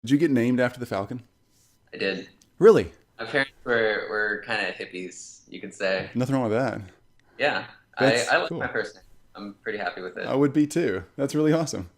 Did you get named after the Falcon? I did. Really? My parents were kind of hippies, you could say. Nothing wrong with that. Yeah, That's I like my cool. first name. I'm pretty happy with I it. would be too. That's really awesome.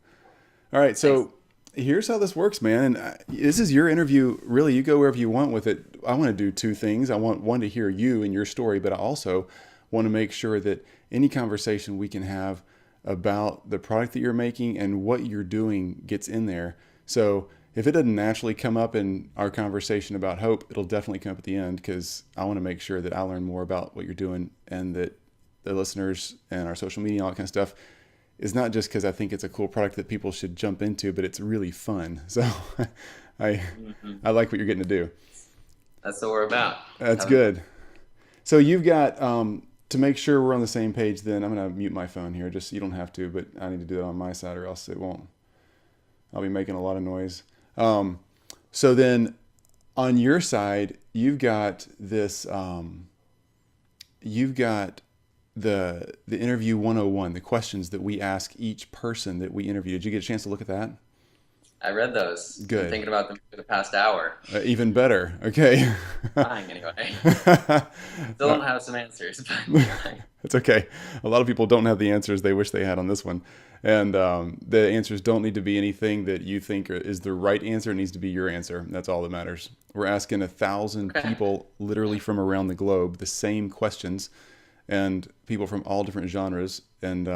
All right, Thanks. so here's how this works, man. And this is your interview. Really, you go wherever you want with it. I want to do two things. I want one to hear you and your story, but I also want to make sure that any conversation we can have about the product that you're making and what you're doing gets in there. So if it doesn't naturally come up in our conversation about hope, it'll definitely come up at the end because I want to make sure that I learn more about what you're doing and that the listeners and our social media and all that kind of stuff is not just because I think it's a cool product that people should jump into, but it's really fun. So I Hmm. I like what you're getting to do. That's what we're about. That's Having fun. good. So you've got to make sure we're on the same page. Then I'm gonna mute my phone here. Just you don't have to, but I need to do it on my side, or else it won't. I'll be making a lot of noise. Um, so then on your side, you've got this. You've got the interview 101, the questions that we ask each person that we interview. Did you get a chance to look at that? I read those. Been Good. thinking about them for the past hour. Even better. Okay. Trying anyway. Still don't have some answers, but I'm trying. It's okay. A lot of people don't have the answers they wish they had on this one. And the answers don't need to be anything that you think is the right answer. It needs to be your answer. That's all that matters. We're asking 1,000 Okay. people literally from around the globe the same questions and people from all different genres. And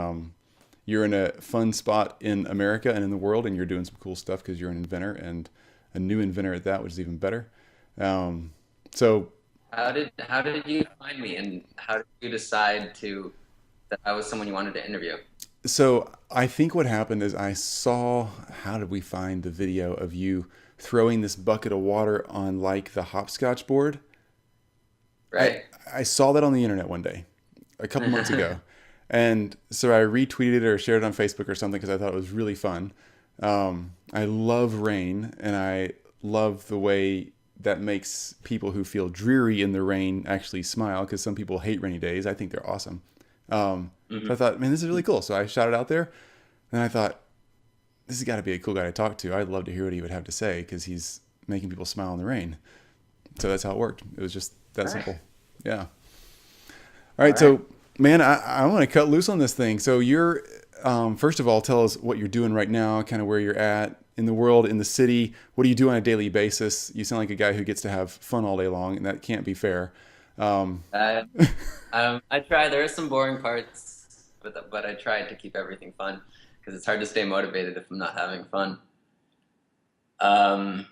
you're in a fun spot in America and in the world, and you're doing some cool stuff because you're an inventor and a new inventor at that, which is even better. Um, so How did you find me, and how did you decide to that I was someone you wanted to interview? So I think what happened is I saw, how did we find the video of you throwing this bucket of water on like the hopscotch board? I Right. I saw that on the internet one day, a couple months ago, and so I retweeted it or shared it on Facebook or something because I thought it was really fun. I love rain, and I love the way that makes people who feel dreary in the rain actually smile because some people hate rainy days. I think they're awesome. So I Hmm. thought, man, this is really cool. So I shot it out there, and I thought, this has got to be a cool guy to talk to. I'd love to hear what he would have to say because he's making people smile in the rain. So that's how it worked. It was just that All right. simple. Yeah. All All right. right. So, man, I want to cut loose on this thing. So you're, first of all, tell us what you're doing right now, kind of where you're at in the world, in the city. What do you do on a daily basis? You sound like a guy who gets to have fun all day long, and that can't be fair. Um, Uh, I try. There are some boring parts, but I try to keep everything fun because it's hard to stay motivated if I'm not having fun. Um,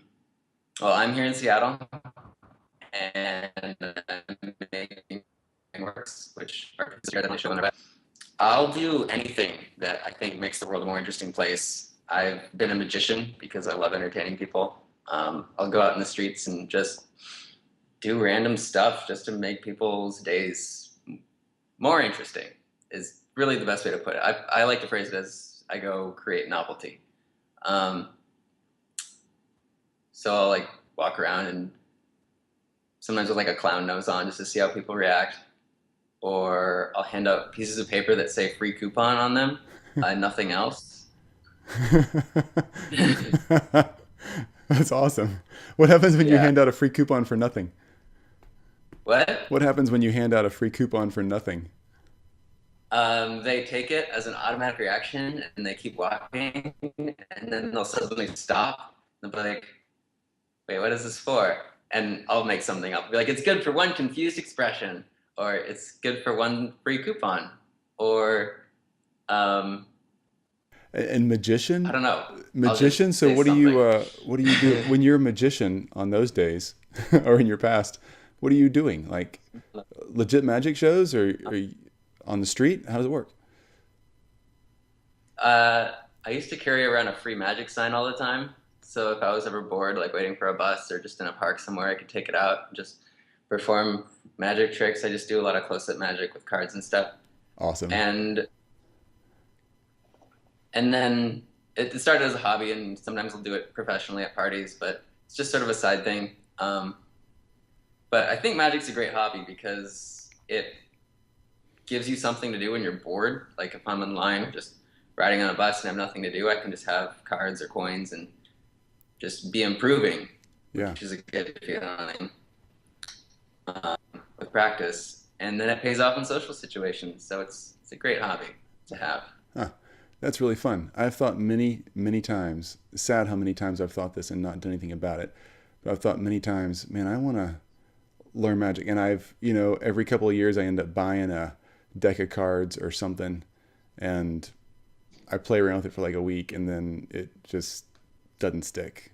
well, I'm here in Seattle, and I'm making Rainworks, which are that show on their web. I'll do anything that I think makes the world a more interesting place. I've been a magician because I love entertaining people. I'll go out in the streets and just do random stuff just to make people's days more interesting is really the best way to put it. I like to phrase it as I go create novelty. Um, so I'll like walk around and sometimes with like a clown nose on just to see how people react. Or I'll hand out pieces of paper that say free coupon on them, nothing else. That's awesome. What happens when you Yeah. hand out a free coupon for nothing? What? What happens when you hand out a free coupon for nothing? They take it as an automatic reaction and they keep walking, and then they'll suddenly stop. They'll be like, wait, what is this for? And I'll make something up. Be like, it's good for one confused expression, or it's good for one free coupon, or um, And I magician, don't know. I'll magician. just So say something. what do you do when you're a magician on those days, or in your past? What are you doing? Like legit magic shows, or you on the street? How does it work? Uh, I used to carry around a free magic sign all the time. So if I was ever bored, like waiting for a bus or just in a park somewhere, I could take it out and just perform magic tricks. I just do a lot of close-up magic with cards and stuff. Awesome. And and then it started as a hobby, and sometimes I'll do it professionally at parties, but it's just sort of a side thing. But I think magic's a great hobby because it gives you something to do when you're bored. Like if I'm in line, just riding on a bus and have nothing to do, I can just have cards or coins and just be improving, Yeah. which is a good feeling um, with practice. And then it pays off in social situations. So it's a great hobby to have. Huh. That's really fun. I've thought many, many times, sad how many times I've thought this and not done anything about it. But I've thought many times, man, I want to learn Magic. And every couple of years I end up buying a deck of cards or something, and I play around with it for like a week, and then it just doesn't stick.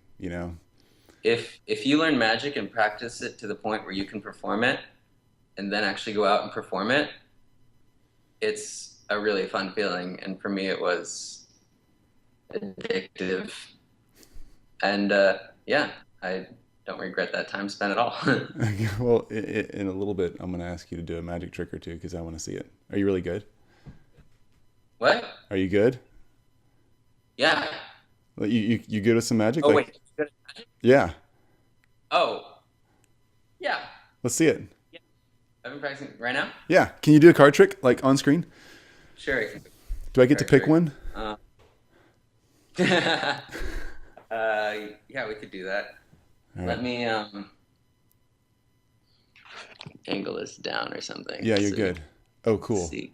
If you learn Magic and practice it to the point where you can perform it, and then actually go out and perform it, it's a really fun feeling. And for me, it was addictive. And yeah, I don't regret that time spent at all. Well, in a little bit, I'm going to ask you to do a magic trick or two because I want to see it. Are you really good? What? Are you good? Yeah. Like, you good with some magic? Oh, Like, wait. yeah. Oh, yeah. Let's see it. Yeah. I've been practicing right now. Yeah. Can you do a card trick like on screen? Sure. Do I get to pick one? Uh, yeah, we could do that. All Let right. me angle this down or something. Yeah, you're so you good. Oh, can cool. see.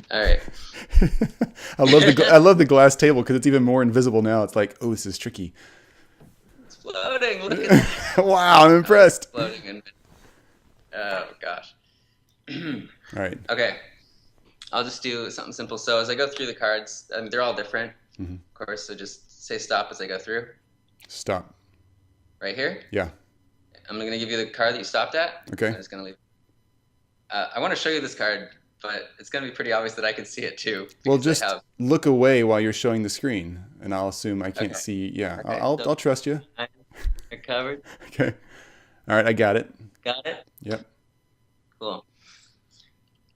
All right. I love the glass table because it's even more invisible now. It's like, oh, this is tricky. It's floating. Look at that. Wow, I'm Oh, it's impressed. floating in. Oh gosh. All right. Okay. I'll just do something simple. So as I go through the cards, I mean, they're all different, Mm-hmm. of course. So just say stop as I go through. Stop. Right here. Yeah. I'm going to give you the card that you stopped at. Okay. I'm just going to leave. I want to show you this card, but it's going to be pretty obvious that I can see it too. Well, because just I have. look away while you're showing the screen, and I'll assume I can't Okay. see. Yeah, Okay. I'll trust you. You're covered. Okay. All right, I got it. Got it. Yep. Cool.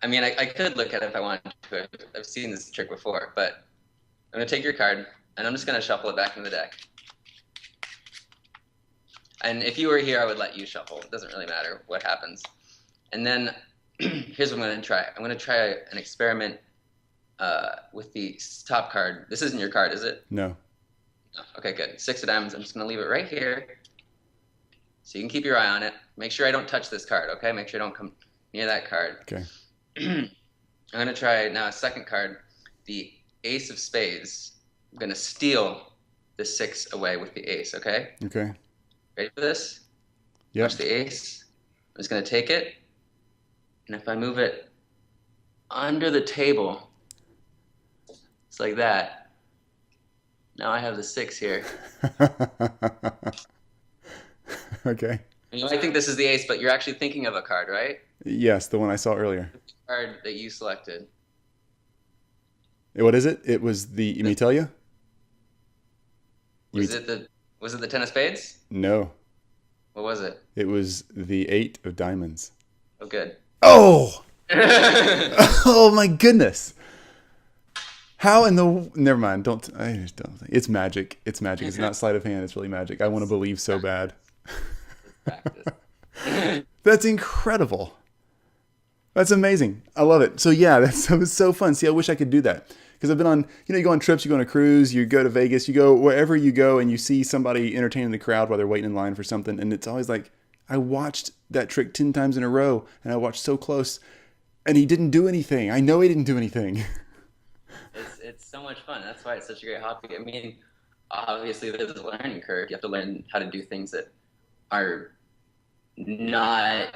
I mean, I could look at it if I wanted to. I've seen this trick before, but I'm going to take your card, and I'm just going to shuffle it back in the deck. And if you were here, I would let you shuffle. It doesn't really matter what happens. And then here's what I'm going to try. I'm going to try an experiment with the top card. This isn't your card, is it? No. No. Okay, good. 6 of diamonds. I'm just going to leave it right here so you can keep your eye on it. Make sure I don't touch this card, okay? Make sure I don't come near that card. Okay. I'm going to try now a second card, the ace of spades. I'm going to steal the 6 away with the ace, okay? Okay. Ready for this? Yep. Watch the ace. I'm just going to take it, and if I move it under the table, it's like that. Now I have the 6 here. Okay. You might think this is the ace, but you're actually thinking of a card, right? Yes, the one I saw earlier. The card that you selected. What is it? It was the. Let me tell you. Was it the 10 of spades? No. What was it? It was the 8 of diamonds. Oh, good. Oh! Oh my goodness! How in the? Never mind. I just don't think it's magic. It's magic. It's not sleight of hand. It's really magic. I want to believe so bad. Practice. That's incredible. That's amazing. I love it. So yeah, that was so fun. See, I wish I could do that because I've been on. You go on trips. You go on a cruise. You go to Vegas. You go wherever you go, and you see somebody entertaining the crowd while they're waiting in line for something, and it's always like, I watched that trick 10 times in a row, and I watched so close, and he didn't do anything. I know he didn't do anything. It's so much fun. That's why it's such a great hobby. I mean, obviously there's a learning curve. You have to learn how to do things that are not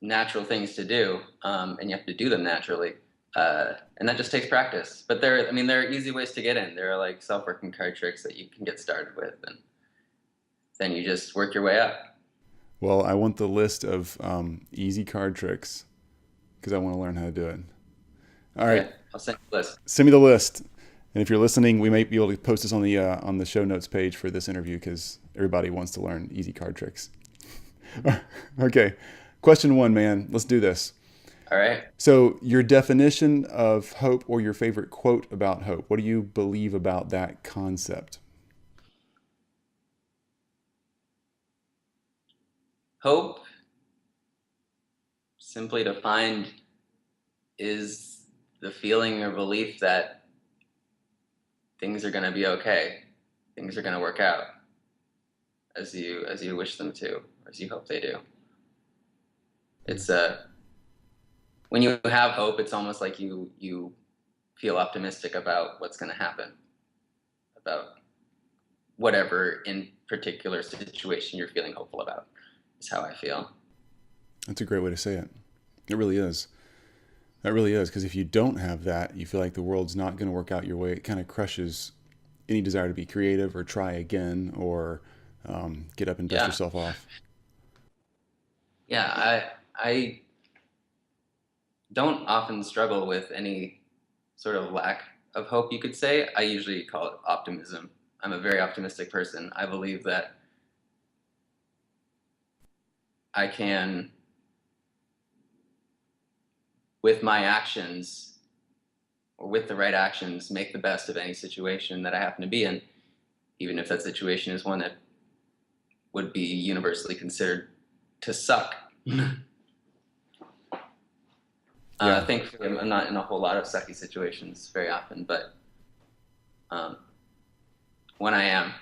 natural things to do, and you have to do them naturally, and that just takes practice. But there are easy ways to get in. There are like self-working card tricks that you can get started with, and then you just work your way up. Well, I want the list of easy card tricks because I want to learn how to do it. All right. Okay, I'll send you a list. Send me the list. And if you're listening, we might be able to post this on the show notes page for this interview because everybody wants to learn easy card tricks. Okay. Question 1, man. Let's do this. All right. So your definition of hope or your favorite quote about hope, what do you believe about that concept? Hope, simply defined, is the feeling or belief that things are going to be okay. things are going to work out as you wish them to, or as you hope they do. It's when you have hope, it's almost like you feel optimistic about what's going to happen, about whatever in particular situation you're feeling hopeful about. Is how I feel. That's a great way to say it. It really is. That really is. Because if you don't have that, you feel like the world's not going to work out your way. It kind of crushes any desire to be creative or try again or get up and dust Yeah, yourself off. yeah. I don't often struggle with any sort of lack of hope, you could say. I usually call it optimism. I'm a very optimistic person. I believe that I can, with my actions or with the right actions, make the best of any situation that I happen to be in, even if that situation is one that would be universally considered to suck. Yeah. Thankfully, I'm not in a whole lot of sucky situations very often, but um, when I am,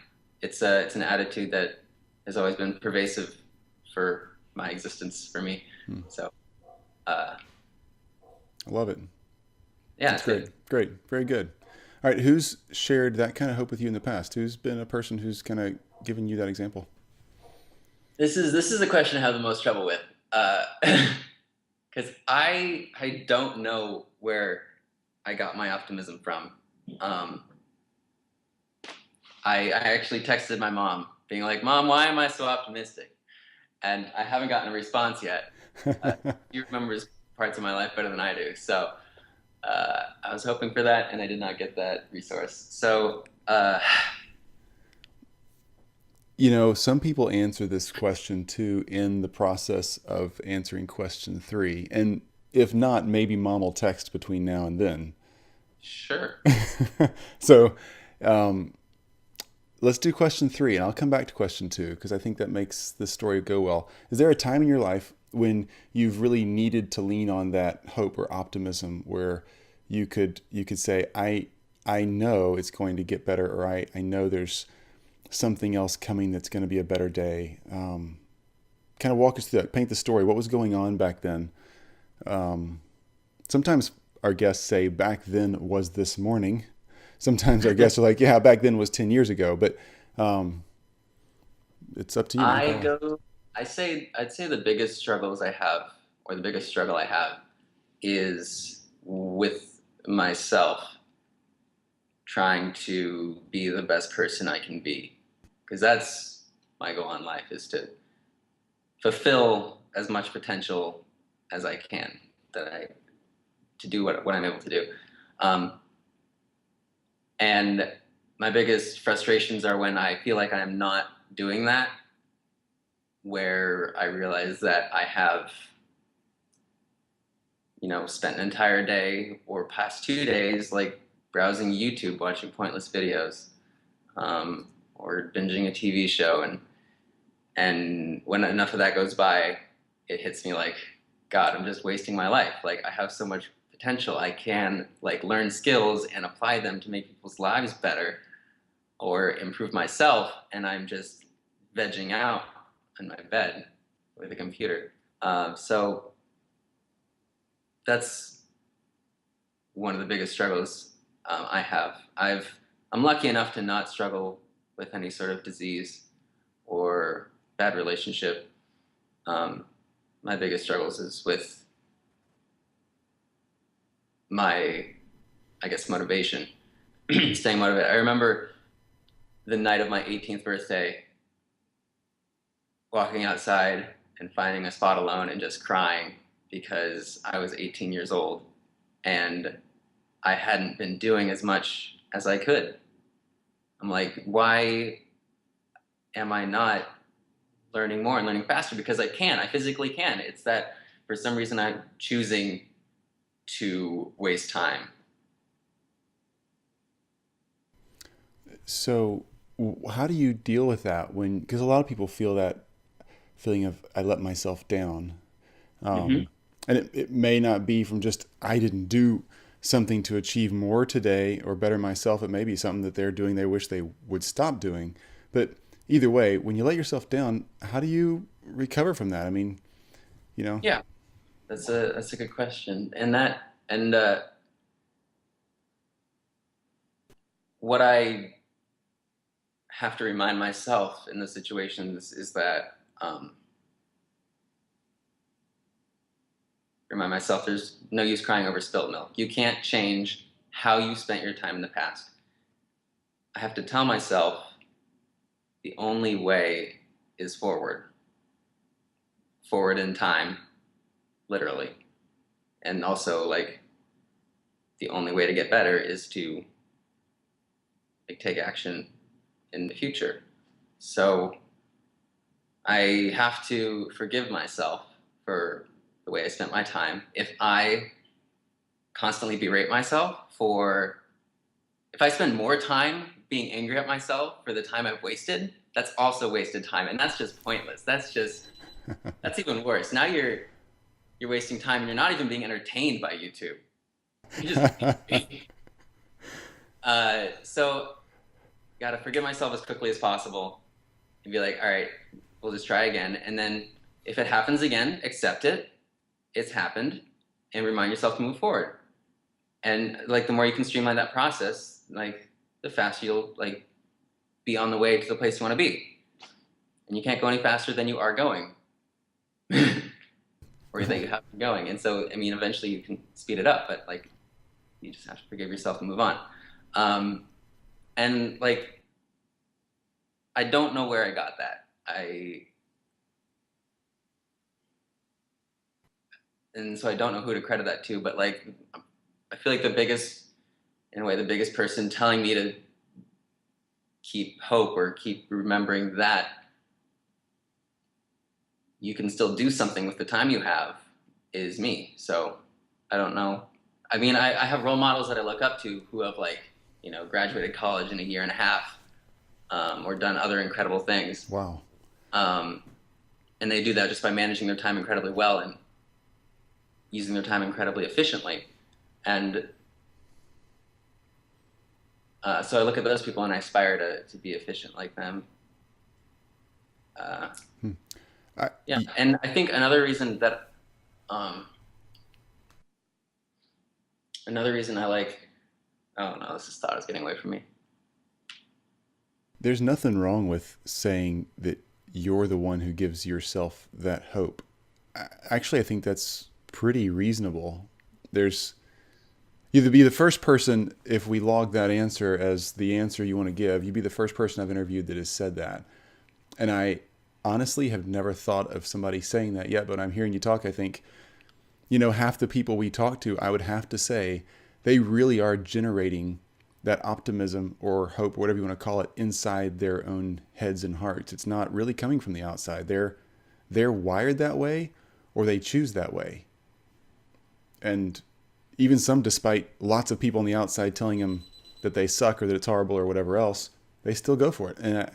it's an attitude that has always been pervasive for my existence for me. So uh, I love it. yeah, That's it's great. good. Great. Very good. All right. Who's shared that kind of hope with you in the past? Who's been a person who's kind of given you that example? This is the question I have the most trouble with, because I don't know where I got my optimism from. Um, I actually texted my mom, being like, "Mom, why am I so optimistic?" And I haven't gotten a response yet. She remembers parts of my life better than I do, so I was hoping for that, and I did not get that resource. So You know, some people answer this question too in the process of answering question three. And if not, maybe mom will text between now and then. sure. So um, let's do question three, and I'll come back to question two because I think that makes this story go well. Is there a time in your life when you've really needed to lean on that hope or optimism where you could say, I know it's going to get better, or I know there's something else coming that's going to be a better day. Kind of walk us through that. Paint the story. What was going on back then? Sometimes our guests say back then was this morning. Sometimes our guests are like, yeah, back then was 10 years ago. But um, it's up to you, man. I Call. go. I'd say the biggest struggles I have, or the biggest struggle I have, is with myself trying to be the best person I can be, because that's my goal in life, is to fulfill as much potential as I can, that I to do what I'm able to do. Um, and my biggest frustrations are when I feel like I'm not doing that, where I realize that I have, spent an entire day or past 2 days like browsing YouTube, watching pointless videos, or binging a TV show, and when enough of that goes by, it hits me like, God, I'm just wasting my life. Like, I have so much potential. I can like learn skills and apply them to make people's lives better or improve myself, and I'm just vegging out in my bed with a computer. So that's one of the biggest struggles I have. I'm lucky enough to not struggle with any sort of disease or bad relationship. Um, my biggest struggles is with my, I guess, motivation, staying motivated. I remember the night of my 18th birthday, walking outside and finding a spot alone and just crying because I was 18 years old and I hadn't been doing as much as I could. I'm like, why am I not learning more and learning faster? Because I can. I physically can. It's that for some reason I'm choosing to waste time. So, how do you deal with that when? Because a lot of people feel that feeling of I let myself down, Mm-hmm. and it may not be from just I didn't do something to achieve more today or better myself. It may be something that they're doing they wish they would stop doing. But either way, when you let yourself down, how do you recover from that? I mean, you know, Yeah, that's a good question. And what I have to remind myself in the situations is that remind myself there's no use crying over spilt milk. You can't change how you spent your time in the past. I have to tell myself the only way is forward. Forward in time, literally. And also like the only way to get better is to like take action in the future. So I have to forgive myself for the way I spent my time. If I constantly berate myself for, if I spend more time being angry at myself for the time I've wasted, that's also wasted time, and that's just pointless. That's even worse. Now you're wasting time, and you're not even being entertained by YouTube. You just so gotta forgive myself as quickly as possible and be like, all right, we'll just try again. And then if it happens again, accept it. It's happened, and remind yourself to move forward. And like the more you can streamline that process, like the faster you'll like be on the way to the place you want to be. And you can't go any faster than you are going, or that you have been going. And so, I mean, eventually you can speed it up, but like you just have to forgive yourself and move on. And like, I don't know where I got that. And so I don't know who to credit that to, but like, I feel like the biggest person telling me to keep hope or keep remembering that you can still do something with the time you have is me. So I don't know. I mean, I have role models that I look up to who have like, graduated college in a year and a half, or done other incredible things. Wow. And they do that just by managing their time incredibly well and using their time incredibly efficiently. And so I look at those people and I aspire to be efficient like them. Yeah, and I think another reason I like, oh no, this thought is getting away from me. There's nothing wrong with saying that you're the one who gives yourself that hope. Actually, I think that's pretty reasonable. You'd be the first person, if we log that answer as the answer you want to give, you'd be the first person I've interviewed that has said that. And I honestly have never thought of somebody saying that yet, but I'm hearing you talk, I think, half the people we talk to, I would have to say, they really are generating that optimism or hope, whatever you want to call it, inside their own heads and hearts. It's not really coming from the outside. They're wired that way, or they choose that way. And even some, despite lots of people on the outside telling them that they suck or that it's horrible or whatever else, they still go for it. And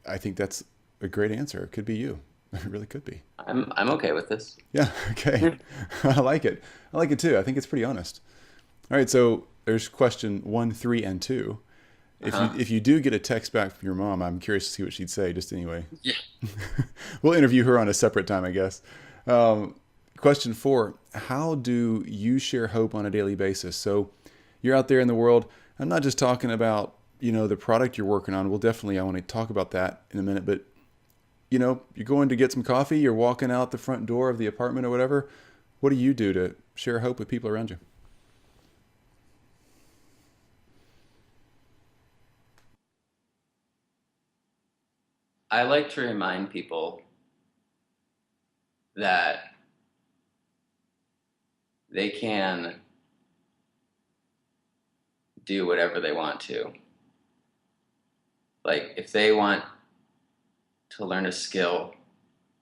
I think that's a great answer. It could be you. It really could be. I'm okay with this. Yeah. Okay. I like it. I like it too. I think it's pretty honest. All right. So there's question 1, 3, and 2. If you do get a text back from your mom, I'm curious to see what she'd say. Just anyway. Yeah. We'll interview her on a separate time, I guess. Question 4, how do you share hope on a daily basis? So you're out there in the world. I'm not just talking about, the product you're working on. I want to talk about that in a minute, but you're going to get some coffee, you're walking out the front door of the apartment or whatever. What do you do to share hope with people around you? I like to remind people that they can do whatever they want to. Like if they want to learn a skill,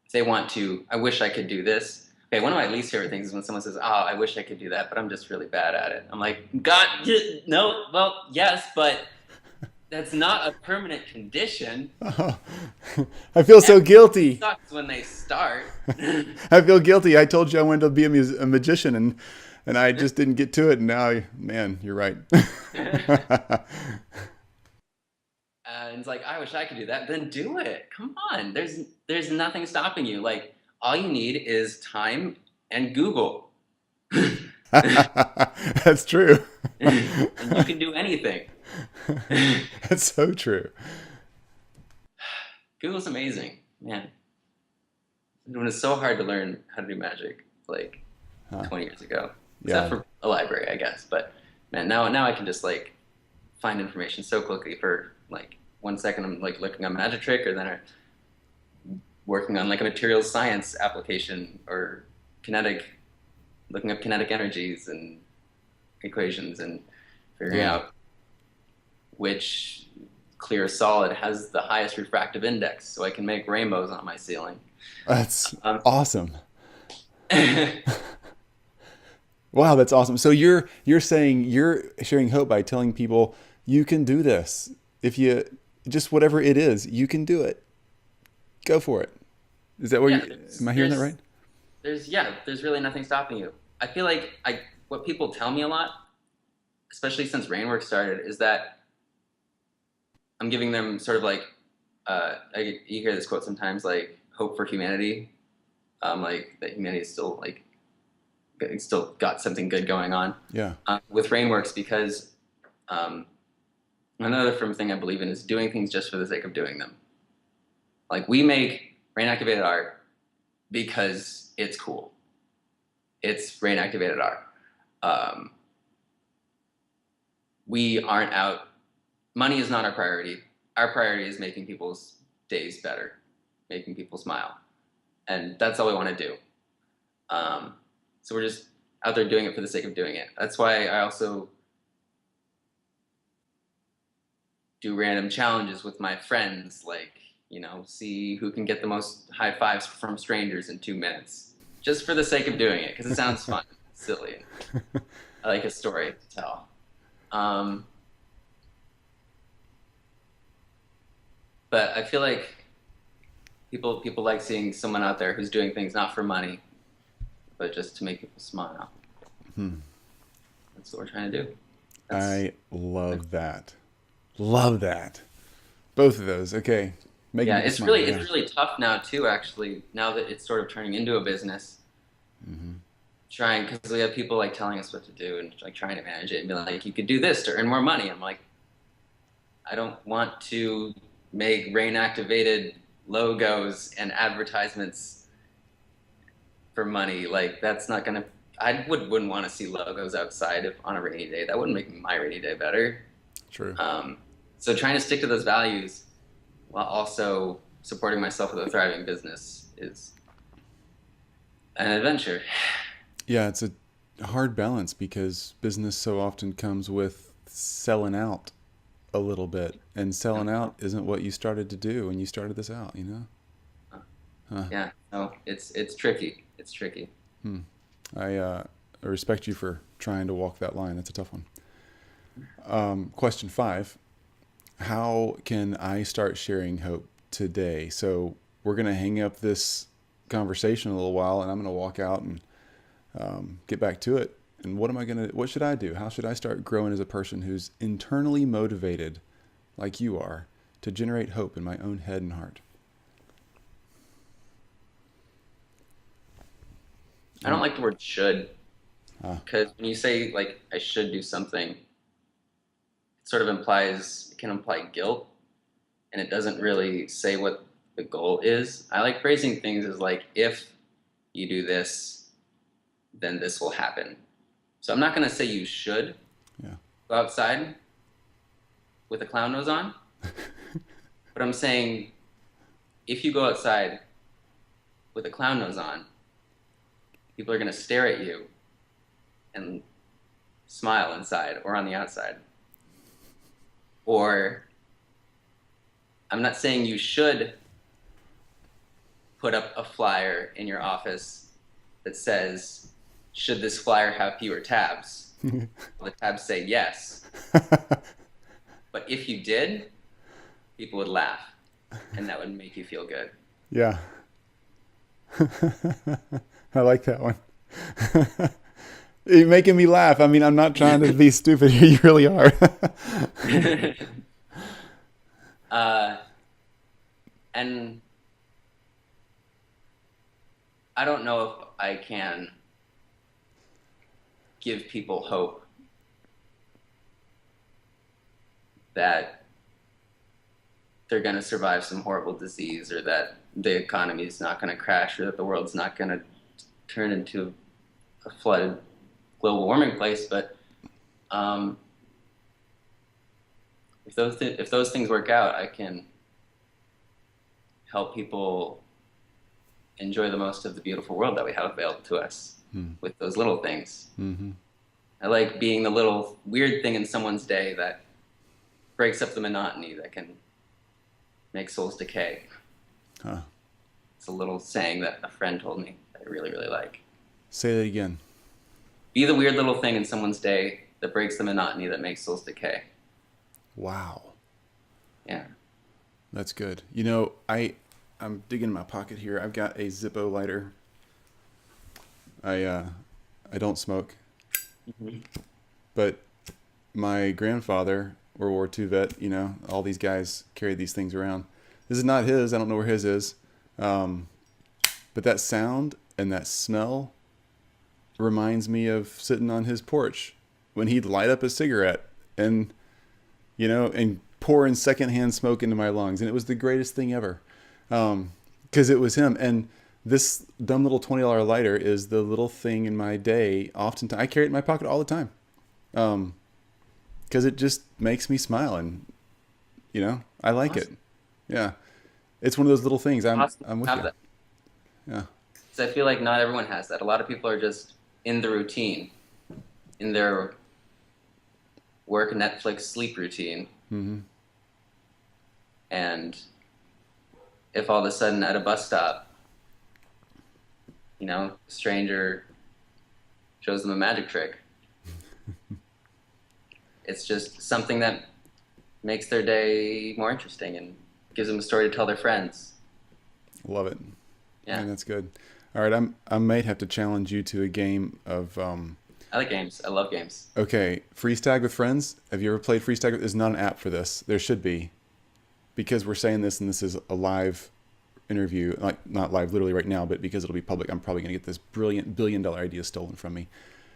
if they want to, I wish I could do this. Okay, one of my least favorite things is when someone says, oh, I wish I could do that, but I'm just really bad at it. I'm like, God, no, well, yes, but that's not a permanent condition. Oh, I feel so guilty. It sucks when they start. I feel guilty. I told you I wanted to be a magician, and and I just didn't get to it. And now, man, you're right. And it's like, I wish I could do that. Then do it. Come on. There's nothing stopping you. Like, all you need is time and Google. That's true. And you can do anything. That's so true. Google's amazing, man. It was so hard to learn how to do magic like Huh. 20 years ago, except Yeah. for a library, I guess. But man, now I can just like find information so quickly. For like 1 second, I'm like looking on magic trick, or then I'm working on like a materials science application, or kinetic, looking up kinetic energies and equations, and figuring Yeah. out which clear solid has the highest refractive index, so I can make rainbows on my ceiling. That's Um, awesome. Wow, that's awesome. So you're saying you're sharing hope by telling people you can do this. If you just whatever it is, you can do it. Go for it. Is that what yeah, you am I hearing that right? there's really nothing stopping you. I feel like what people tell me a lot, especially since Rainworks started, is that I'm giving them sort of like you hear this quote sometimes, like hope for humanity, like that humanity is still like it's still got something good going on Yeah. with Rainworks, because um, another firm thing I believe in is doing things just for the sake of doing them. Like, we make rain activated art because it's cool. It's rain activated art. Um, we aren't out. Money is not our priority. Our priority is making people's days better, making people smile, and that's all we want to do. So we're just out there doing it for the sake of doing it. That's why I also do random challenges with my friends, like, see who can get the most high fives from strangers in 2 minutes, just for the sake of doing it, because it sounds fun, silly. I like a story to tell. Um, but I feel like people like seeing someone out there who's doing things not for money, but just to make people smile. Hmm. That's what we're trying to do. I love that. Love that. Both of those. Okay. Making Yeah, people it's smile. really Yeah. it's really tough now too. Actually, now that it's sort of turning into a business, Hmm. trying, because we have people like telling us what to do and like trying to manage it and be like, you could do this to earn more money. I'm like, I don't want to make rain activated logos and advertisements for money. Like, that's not gonna. Wouldn't want to see logos outside on a rainy day. That wouldn't make my rainy day better. True. So trying to stick to those values while also supporting myself with a thriving business is an adventure. Yeah, it's a hard balance because business so often comes with selling out a little bit, and selling out isn't what you started to do when you started this out, you know? Huh. Yeah, no, it's tricky. It's tricky. I respect you for trying to walk that line. That's a tough one. Question 5. How can I start sharing hope today? So we're going to hang up this conversation a little while, and I'm going to walk out and get back to it. And what should I do? How should I start growing as a person who's internally motivated, like you are, to generate hope in my own head and heart? I don't like the word should, Ah. because when you say like I should do something, it can imply guilt, and it doesn't really say what the goal is. I like phrasing things as like, if you do this, then this will happen. So I'm not going to say you should Yeah. go outside with a clown nose on, but I'm saying if you go outside with a clown nose on, people are going to stare at you and smile inside or on the outside. Or I'm not saying you should put up a flyer in your office that says, should this flyer have fewer tabs? The tabs say yes. But if you did, people would laugh, and that would make you feel good. Yeah. I like that one. You're making me laugh. I mean, I'm not trying to be stupid here. You really are. uh, and I don't know if I can give people hope that they're going to survive some horrible disease, or that the economy is not going to crash, or that the world's not going to turn into a flooded global warming place. But if those things work out, I can help people enjoy the most of the beautiful world that we have available to us with those little things. Mm-hmm. I like being the little weird thing in someone's day that breaks up the monotony, that can make souls decay. Huh. It's a little saying that a friend told me that I really, really like. Say that again. Be the weird little thing in someone's day that breaks the monotony, that makes souls decay. Wow. Yeah. That's good. You know, I'm digging in my pocket here. I've got a Zippo lighter. I don't smoke, but my grandfather, World War II vet, you know, all these guys carry these things around. This is not his. I don't know where his is. But that sound and that smell reminds me of sitting on his porch when he'd light up a cigarette and, you know, and pouring secondhand smoke into my lungs. And it was the greatest thing ever. Because it was him. And this dumb little $20 lighter is the little thing in my day. Oftentimes, I carry it in my pocket all the time. Because it just makes me smile, and you know, I like it. Yeah, it's one of those little things. I'm with you. That. Yeah. So I feel like not everyone has that. A lot of people are just in the routine, in their work, Netflix, sleep routine. Mm-hmm. And if all of a sudden at a bus stop, you know, a stranger shows them a magic trick, it's just something that makes their day more interesting and gives them a story to tell their friends. Love it. Yeah. Man, that's good. All right, I might have to challenge you to a game of. I like games. I love games. Okay, freeze tag with friends. Have you ever played freeze tag? There's not an app for this. There should be, because we're saying this and this is a live interview, like not live literally right now, but because it'll be public, I'm probably going to get this brilliant $1 billion idea stolen from me.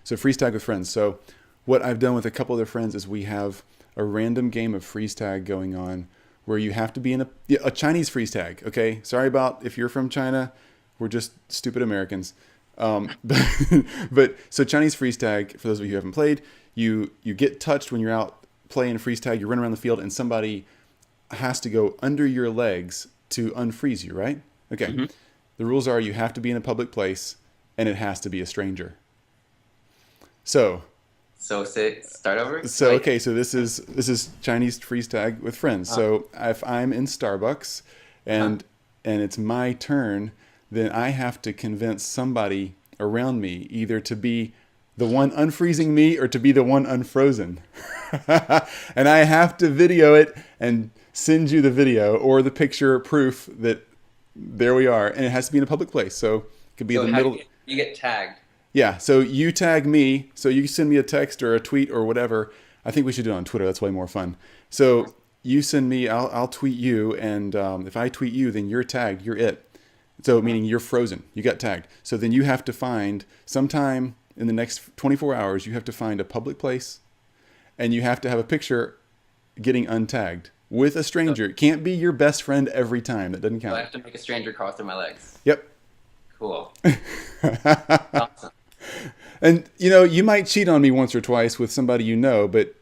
So freeze tag with friends. So what I've done with a couple other friends is we have a random game of freeze tag going on where you have to be in a Chinese freeze tag. Okay, sorry about if you're from China. We're just stupid Americans. But so Chinese freeze tag, for those of you who haven't played, you get touched when you're out playing freeze tag. You run around the field and somebody has to go under your legs to unfreeze you, right? Okay. Mm-hmm. The rules are you have to be in a public place and it has to be a stranger. So start over. So okay, so this is Chinese freeze tag with friends. So if I'm in Starbucks and it's my turn, then I have to convince somebody around me either to be the one unfreezing me or to be the one unfrozen. And I have to video it and send you the video or the picture proof that there we are. And it has to be in a public place. So it could be in the middle. You get tagged. Yeah. So you tag me. So you send me a text or a tweet or whatever. I think we should do it on Twitter. That's way more fun. So you send me, I'll tweet you. And if I tweet you, then you're tagged. You're it. So meaning you're frozen, you got tagged. So then you have to find sometime in the next 24 hours, you have to find a public place and you have to have a picture getting untagged with a stranger. It can't be your best friend every time. That doesn't count. So I have to make a stranger crawl through my legs. Yep. Cool. Awesome. And you know, you might cheat on me once or twice with somebody you know, but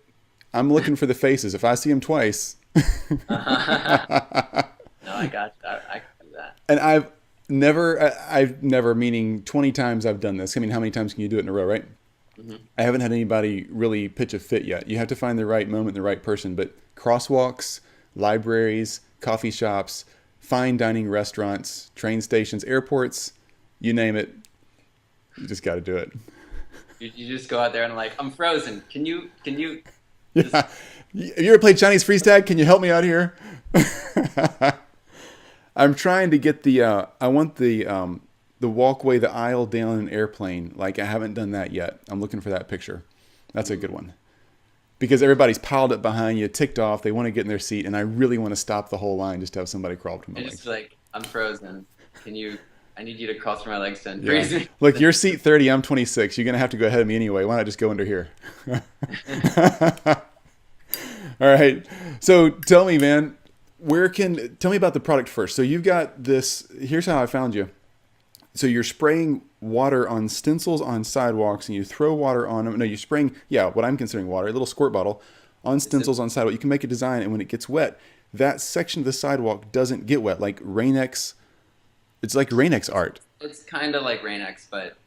I'm looking for the faces. If I see them twice. No, I got that. I can do that. And I've never, meaning 20 times I've done this. I mean, how many times can you do it in a row, right? Mm-hmm. I haven't had anybody really pitch a fit yet. You have to find the right moment, the right person. But crosswalks, libraries, coffee shops, fine dining restaurants, train stations, airports, you name it. You just got to do it. You just go out there and like, I'm frozen. Can you? Yeah. Have you ever played Chinese freeze tag? Can you help me out here? I'm trying to get I want the the walkway, the aisle down an airplane. Like I haven't done that yet. I'm looking for that picture. That's a good one. Because everybody's piled up behind you, ticked off. They want to get in their seat, and I really want to stop the whole line just to have somebody crawl through my I just legs. like, I'm frozen. Can you? I need you to crawl through my legs to Yeah. unfreeze me. Look, you're seat 30. I'm 26. You're gonna have to go ahead of me anyway. Why not just go under here? All right. So tell me, man, tell me about the product first. So you've got this. Here's how I found you. So you're spraying water on stencils on sidewalks, and you throw water on them. No, you're spraying, yeah, what I'm considering water, a little squirt bottle on stencils on sidewalk. You can make a design, and when it gets wet, that section of the sidewalk doesn't get wet. Like Rain-X, it's like Rain-X art. It's kind of like Rain-X, but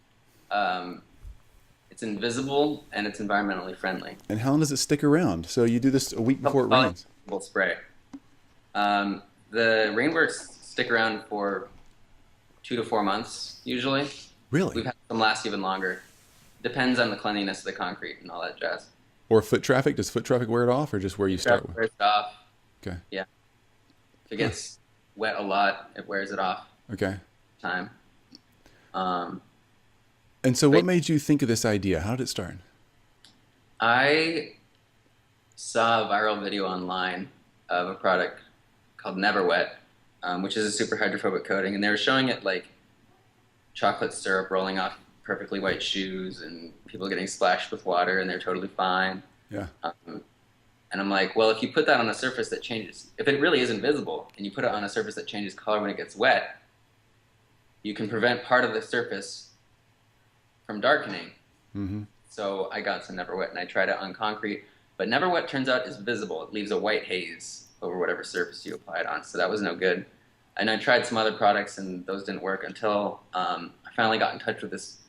it's invisible and it's environmentally friendly. And how long does it stick around? So you do this a week before it rains. We'll spray. The Rainworks stick around for 2 to 4 months usually. Really? We've had some last even longer. Depends on the cleanliness of the concrete and all that jazz. Or foot traffic? Does foot traffic wear it off, or just where you start with? Wears it off. Okay. Yeah. If it gets wet a lot, it wears it off. Okay. Time. And so what made you think of this idea? How did it start? I saw a viral video online of a product called Never Wet, which is a super hydrophobic coating, and they were showing it like chocolate syrup rolling off perfectly white shoes and people getting splashed with water and they're totally fine. Yeah. And I'm like, well, if you put that on a surface that changes, if it really is invisible and you put it on a surface that changes color when it gets wet, you can prevent part of the surface from darkening. Mm-hmm. So I got some Never Wet and I tried it on concrete, but Never Wet turns out is visible. It leaves a white haze over whatever surface you apply it on, so that was no good. And I tried some other products and those didn't work until I finally got in touch with this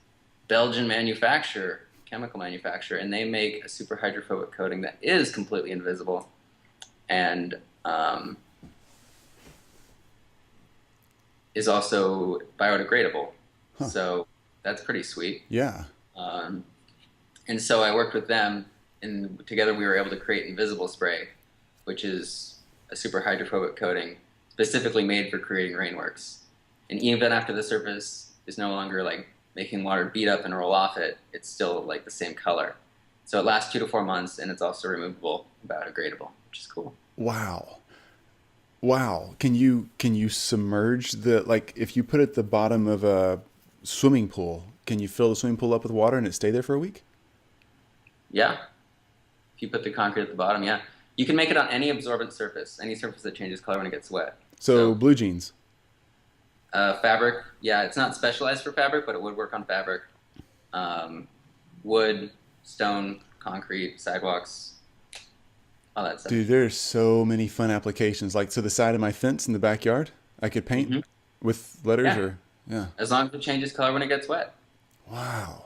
Belgian manufacturer, chemical manufacturer, and they make a super hydrophobic coating that is completely invisible and is also biodegradable. Huh. So that's pretty sweet. Yeah. And so I worked with them, and together we were able to create Invisible Spray, which is a super hydrophobic coating specifically made for creating Rainworks. And even after the surface is no longer like making water beat up and roll off it, it's still like the same color. So it lasts 2 to 4 months, and it's also removable, biodegradable, which is cool. Wow. Wow. Can you submerge like if you put it at the bottom of a swimming pool, can you fill the swimming pool up with water and it stay there for a week? Yeah. If you put the concrete at the bottom, yeah. You can make it on any absorbent surface, any surface that changes color when it gets wet. So blue jeans. Fabric, yeah, it's not specialized for fabric, but it would work on fabric. Wood, stone, concrete, sidewalks, all that stuff. Dude, there's so many fun applications. Like, so the side of my fence in the backyard, I could paint with letters or, yeah. As long as it changes color when it gets wet. Wow.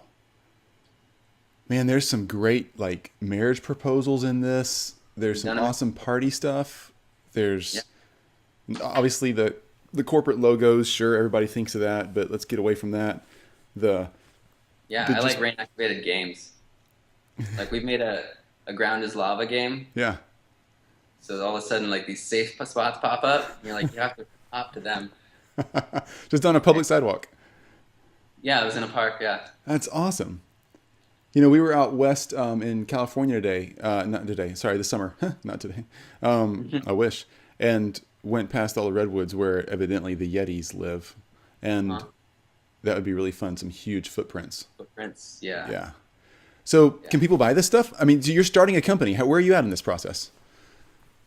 Man, there's some great, like, marriage proposals in this. There's some awesome party stuff. There's obviously the corporate logos. Sure, everybody thinks of that, but let's get away from that. I like rain activated games. Like we've made a ground is lava game. Yeah. So all of a sudden, like these safe spots pop up. And you're like, you have to hop to them. Just on a public sidewalk. Yeah, it was in a park. Yeah. That's awesome. You know, we were out west in California today. Not today. Sorry, this summer. Not today. I wish. And went past all the redwoods where evidently the Yetis live. And that would be really fun. Some huge footprints. Footprints, yeah. Yeah. So can people buy this stuff? I mean, so you're starting a company. Where are you at in this process?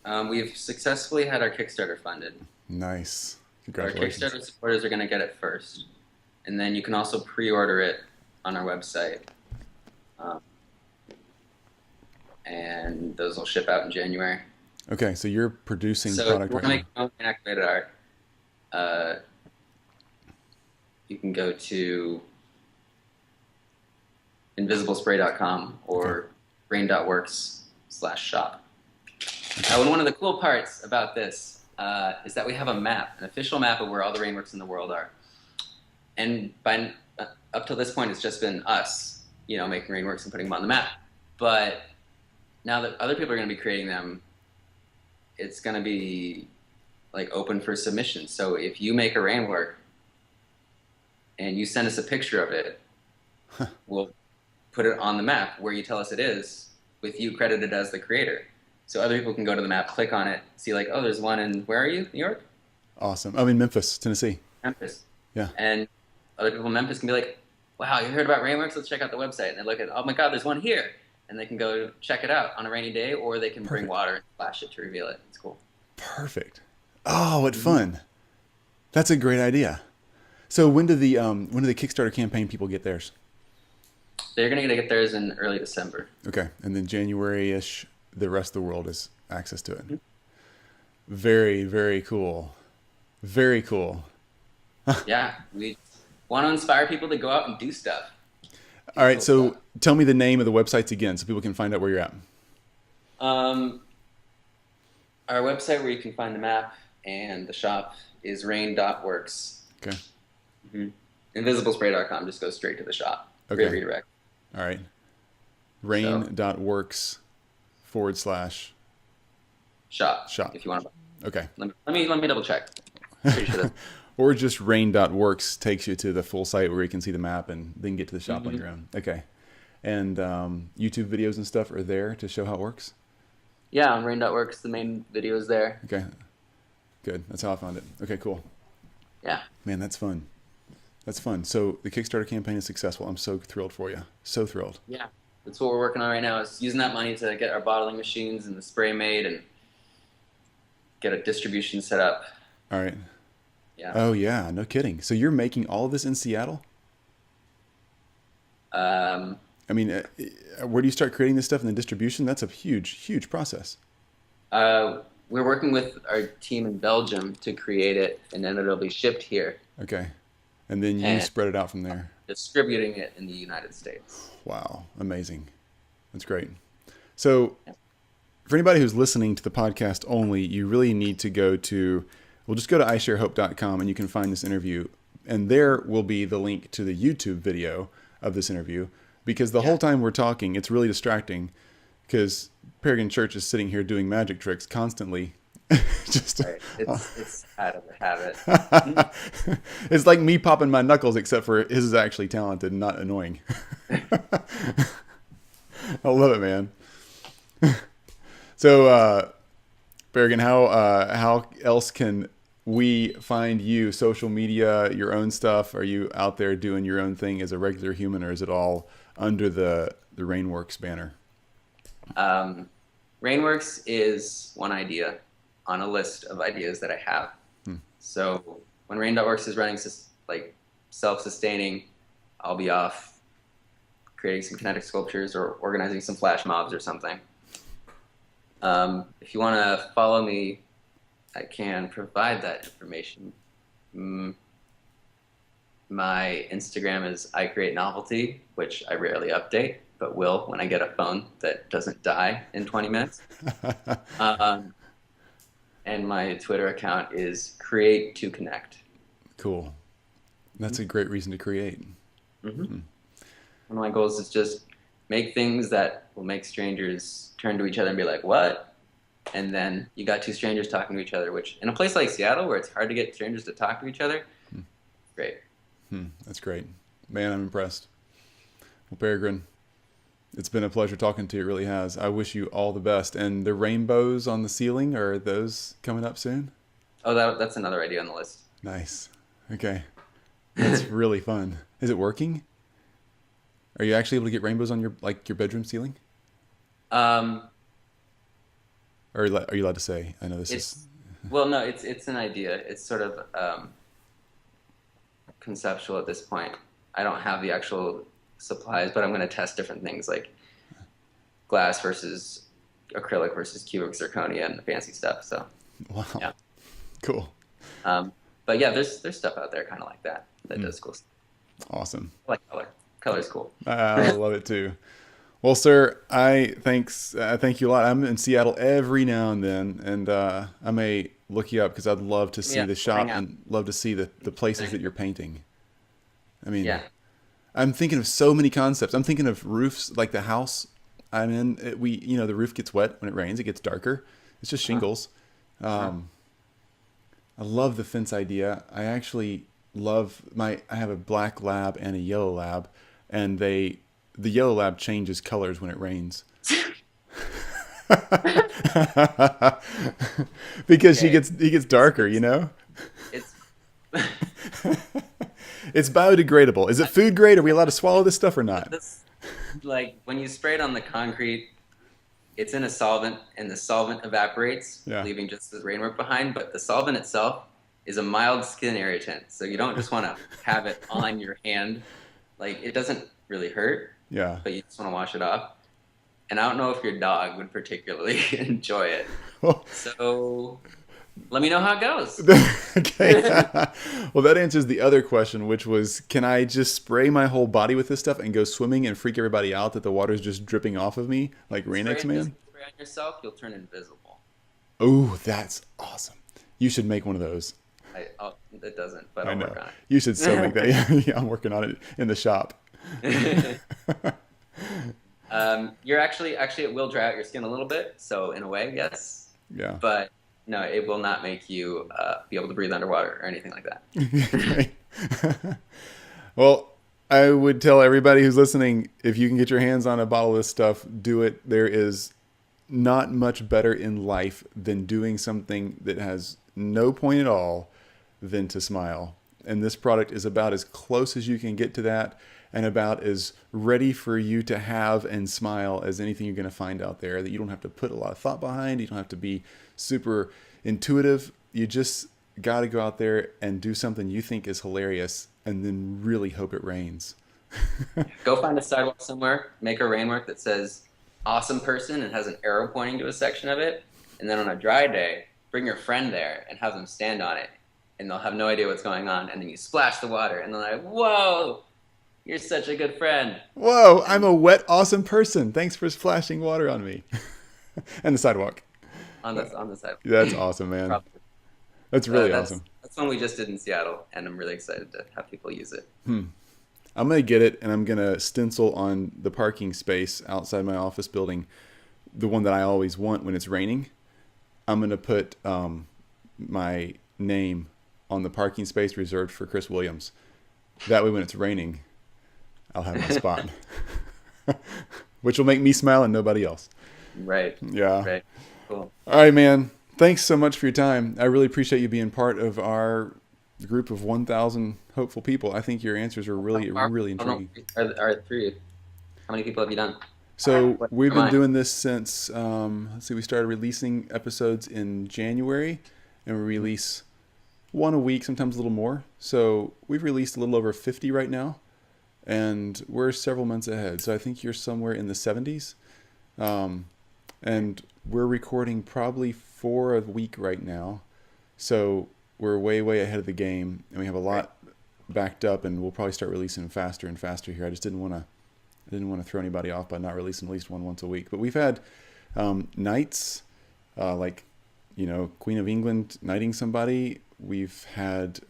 We've successfully had our Kickstarter funded. Nice. Congratulations. Our Kickstarter supporters are going to get it first. And then you can also pre-order it on our website. And those will ship out in January. Okay, so you're producing product right now. So if you want to make your own activated art, you can go to invisiblespray.com or rain.works/shop. And one of the cool parts about this is that we have a map, an official map of where all the Rainworks in the world are. And up till this point, it's just been us, making Rainworks and putting them on the map. But now that other people are going to be creating them, it's going to be like open for submission. So if you make a Rainwork, and you send us a picture of it, we'll put it on the map where you tell us it is, with you credited as the creator. So other people can go to the map, click on it, see like, oh, there's one in, where are you? New York? Awesome. I'm in Memphis, Tennessee. Memphis. Yeah. And other people in Memphis can be like, wow, you heard about Rainworks? Let's check out the website. And they look at, oh my God, there's one here. And they can go check it out on a rainy day, or they can bring Perfect. water and splash it to reveal it. It's cool. Perfect. Oh, what fun. That's a great idea. So when do the Kickstarter campaign people get theirs? They're going to get theirs in early December. Okay. And then January-ish, the rest of the world has access to it. Very, very cool. Very cool. Yeah, we want to inspire people to go out and do stuff. All right. Cool So stuff. tell me the name of the websites again so people can find out where you're at. Um, our website where you can find the map and the shop is rain.works. Okay. Invisiblespray.com just goes straight to the shop. Great Okay. redirect. All right. Rain.works / Shop, shop. if you want to. Okay. Let me double check. Pretty sure that's Or just rain.works takes you to the full site where you can see the map and then get to the shop on your own. Okay. And YouTube videos and stuff are there to show how it works? yeah, on rain.works, the main video is there. Okay. Good. That's how I found it. Okay, cool. Yeah. Man, that's fun. That's fun. So the Kickstarter campaign is successful. I'm so thrilled for you. So thrilled. Yeah. That's what we're working on right now, is using that money to get our bottling machines and the spray made and get a distribution set up. All right. Yeah. Oh, yeah. No kidding. So you're making all of this in Seattle? Um, I mean, where do you start creating this stuff and then distribution? That's a huge, huge process. we're working with our team in Belgium to create it, and then it'll be shipped here Okay. And then you and spread it out from there. distributing it in the United States. Wow. Amazing. That's great. So for anybody who's listening to the podcast only, you really need to go to, well, just go to isharehope.com and you can find this interview. And there will be the link to the YouTube video of this interview, because the whole time we're talking, it's really distracting because Peregrine Church is sitting here doing magic tricks constantly. Just Right. It's out of the habit. it's like me popping my knuckles, except for his is actually talented and not annoying. I love it, man. So, Berrigan, how else can we find you? Social media, your own stuff? Are you out there doing your own thing as a regular human, or is it all under the Rainworks banner? Rainworks is one idea on a list of ideas that I have. So when Rain.works is running like self-sustaining, I'll be off creating some kinetic sculptures or organizing some flash mobs or something. If you want to follow me, I can provide that information. My Instagram is I Create Novelty, which I rarely update, but will when I get a phone that doesn't die in 20 minutes. And my Twitter account is Create to Connect. Cool. That's a great reason to create. One of my goals is just make things that will make strangers turn to each other and be like, what? And then you got two strangers talking to each other, which in a place like Seattle where it's hard to get strangers to talk to each other, great. That's great. Man, I'm impressed. Well, Peregrine, it's been a pleasure talking to you. It really has. I wish you all the best. And the rainbows on the ceiling, are those coming up soon? Oh, that's another idea on the list. Nice. Okay. That's really fun. Is it working? Are you actually able to get rainbows on your bedroom ceiling? Or are you allowed to say? I know this is. Well, no, it's an idea. It's sort of conceptual at this point. I don't have the actual supplies, but I'm going to test different things like glass versus acrylic versus cubic zirconia and the fancy stuff. So, Wow. yeah. Cool. But yeah, there's stuff out there kind of like that does cool stuff. Awesome. I like color. Color's cool. I love it too. Well, sir, thank you a lot. I'm in Seattle every now and then, and I may look you up because I'd love to see the shop and love to see the places that you're painting. I mean, I'm thinking of so many concepts. I'm thinking of roofs, like the house I'm in. The roof gets wet when it rains. It gets darker. It's just shingles. I love the fence idea. I actually love I have a black lab and a yellow lab, and the yellow lab changes colors when it rains. Because Okay, he gets darker, you know? it's It's biodegradable. Is it food grade? Are we allowed to swallow this stuff or not? this like when you spray it on the concrete, it's in a solvent, and the solvent evaporates, Yeah. leaving just the rainwork behind. But the solvent itself is a mild skin irritant, so you don't just want to have it on your hand. Like it doesn't really hurt, Yeah. but you just want to wash it off. And I don't know if your dog would particularly enjoy it. Well, So let me know how it goes. okay. Well, that answers the other question, which was, can I just spray my whole body with this stuff and go swimming and freak everybody out that the water's just dripping off of me like Rain Spray, Man? spray on yourself, you'll turn invisible. Oh, that's awesome. You should make one of those. It doesn't, but I I'll know. work on You should so make that. Yeah, I'm working on it in the shop. it. You're actually it will dry out your skin a little bit, so in a way, yes. Yeah. But no, it will not make you be able to breathe underwater or anything like that. Okay. Well, I would tell everybody who's listening, if you can get your hands on a bottle of this stuff, do it. There is not much better in life than doing something that has no point at all than to smile. And this product is about as close as you can get to that, and about as ready for you to have and smile as anything you're going to find out there, that you don't have to put a lot of thought behind. You don't have to be super intuitive. You just got to go out there and do something you think is hilarious, and then really hope it rains. Go find a sidewalk somewhere, make a rainwork that says awesome person and has an arrow pointing to a section of it. And then on a dry day, bring your friend there and have them stand on it. And they'll have no idea what's going on. And then you splash the water and they're like, whoa, you're such a good friend. Whoa, I'm a wet, awesome person. Thanks for splashing water on me. And the sidewalk. On the side. That's awesome, man. Probably. That's really awesome. That's one we just did in Seattle, and I'm really excited to have people use it. I'm going to get it, and I'm going to stencil on the parking space outside my office building, the one that I always want when it's raining. I'm going to put my name on the parking space reserved for Chris Williams. That way when it's raining, I'll have my spot. Which will make me smile and nobody else. Right. Yeah. Right. Cool. All right, man. Thanks so much for your time. I really appreciate you being part of our group of 1,000 hopeful people. I think your answers are really, really intriguing. Are three? How many people have you done? So we've been doing this since, let's see, we started releasing episodes in January, and we release one a week, sometimes a little more. So we've released a little over 50 right now, and we're several months ahead. So I think you're somewhere in the 70s. And we're recording probably 4 a week right now. So we're way, way ahead of the game, and we have a lot backed up, and we'll probably start releasing faster and faster here. I just didn't want to throw anybody off by not releasing at least one once a week. But we've had nights like, Queen of England knighting somebody. We've had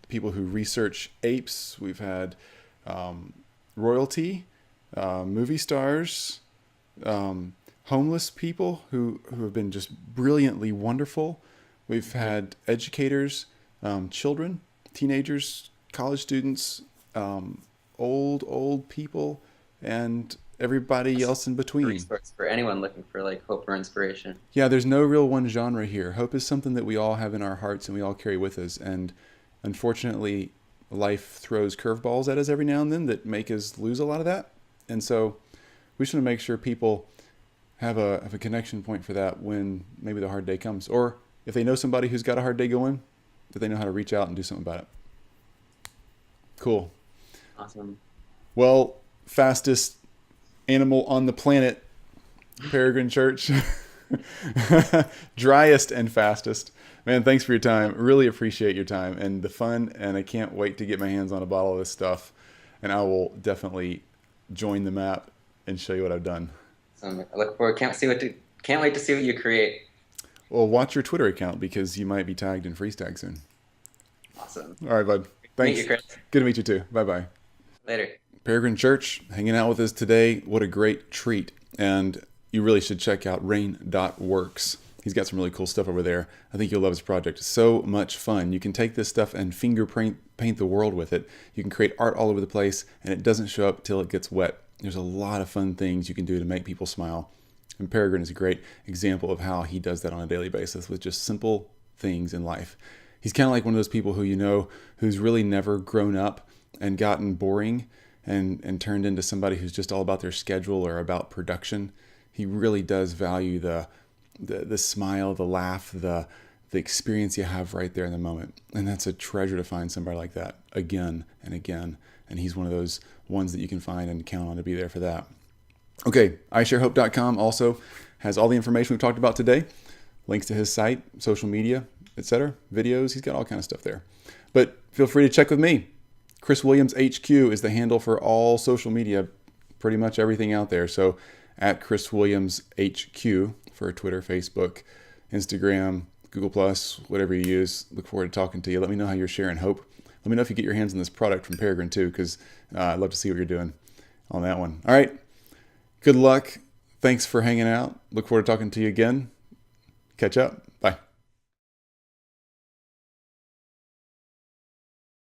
people who research apes. We've had royalty, movie stars, homeless people who have been just brilliantly wonderful. We've had educators, children, teenagers, college students, old people, and everybody else in between. Resource for anyone looking for hope or inspiration. Yeah, there's no real one genre here. Hope is something that we all have in our hearts and we all carry with us. And unfortunately, life throws curveballs at us every now and then that make us lose a lot of that. And so we just want to make sure people have a connection point for that when maybe the hard day comes. Or if they know somebody who's got a hard day going, that they know how to reach out and do something about it. Cool. Awesome. Well, fastest animal on the planet, Peregrine Church. Driest and fastest. Man, thanks for your time. Really appreciate your time and the fun, and I can't wait to get my hands on a bottle of this stuff, and I will definitely join the map and show you what I've done. So I look forward. Can't wait to see what you create. Well, watch your Twitter account because you might be tagged in Freestag soon. Awesome. All right, bud. Thanks. Meet you, Chris. Good to meet you too. Bye-bye. Later. Peregrine Church hanging out with us today. What a great treat. And you really should check out rain.works. He's got some really cool stuff over there. I think you'll love his project. It's so much fun. You can take this stuff and paint the world with it. You can create art all over the place, and it doesn't show up till it gets wet. There's a lot of fun things you can do to make people smile. And Peregrine is a great example of how he does that on a daily basis with just simple things in life. He's kind of like one of those people who who's really never grown up and gotten boring and turned into somebody who's just all about their schedule or about production. He really does value the smile, the laugh, the experience you have right there in the moment. And that's a treasure to find somebody like that again and again. And he's one of those ones that you can find and count on to be there for that. Okay, iShareHope.com also has all the information we've talked about today. Links to his site, social media, etc., videos. He's got all kind of stuff there. But feel free to check with me. Chris Williams HQ is the handle for all social media, pretty much everything out there. So at Chris Williams HQ for Twitter, Facebook, Instagram, Google+, whatever you use. Look forward to talking to you. Let me know how you're sharing hope. Let me know if you get your hands on this product from Peregrine too, because I'd love to see what you're doing on that one. All right. Good luck. Thanks for hanging out. Look forward to talking to you again. Catch up.